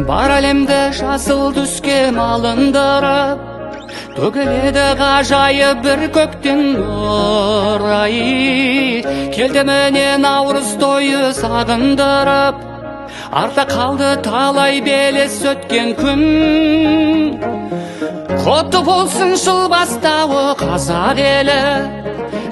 Бар әлемді жасыл түске малындырып, төгіледі ғажайып бір көктен нұр ай. Келді міне наурыз тойы сағындырып, артта қалды талай белес өткен күн. Құтты болсын жыл бастауы қазақ елі,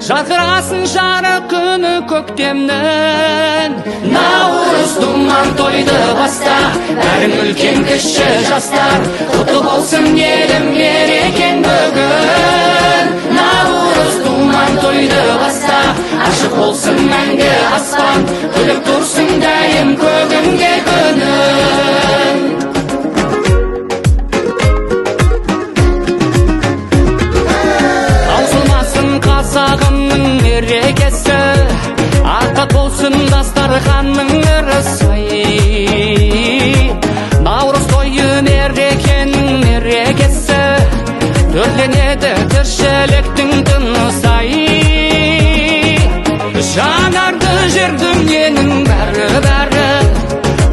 жарқырасын жарық күні көктемнің. Наурыз думан тойды баста, бәрің үлкен кіші жастар. Құтты болсын елім мерекең бүгін. Наурыз думан тойды баста, ашық болсын мәңгі аспан, күліп тұрсын дайым көгімге күнің. Қазағымның мерекесі, артақ болсын дастарханның ырысы. Наурыз тойы мерекенің мерекесі, түрленеді тіршіліктің тынысы. Жаңарды жер дүниенің бәрі,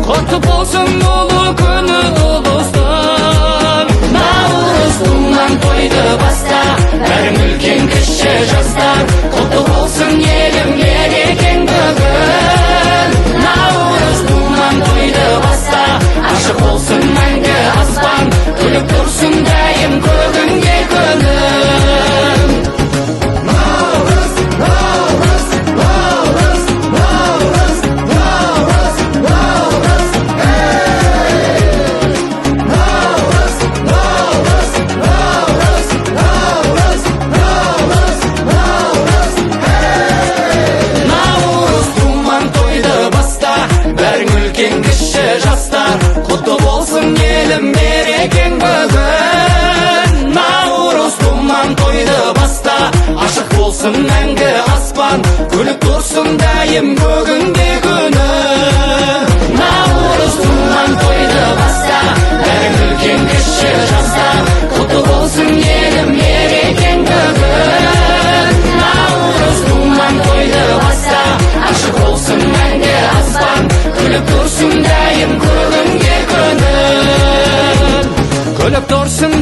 құтты болсын ұлы күні ұлыстың. Наурыз думан тойды баста, бәрің үлкен кіші жастар. Құтты болсын елім мерекең бүгін. Наурыз думан тойды баста, ашық болсын мәңгі аспан, күліп тұрсын дайым көгімге күнім. Наурыз, наурыз, наурыз, наурыз, наурыз, наурыз, наурыз, наурыз, наурыз, наурыз, наурыз, наурыз. Наурыз думан тойды баста, бәрің үлкен кіші жастар. Құтты болсын елім мерекең бүгін. Наурыз думан тойды баста, ашық болсын мәңгі аспан, күліп тұрсын дайым көгінде күнім. Наурыз думан тойды баста, бәрің үлкен кіші жастар. Құтты болсын елім мерекең бүгін. Наурыз думан тойды баста, ашық болсын мәңгі аспан, күліп тұрсын дайым көгімге күнім. Күліп тұрсын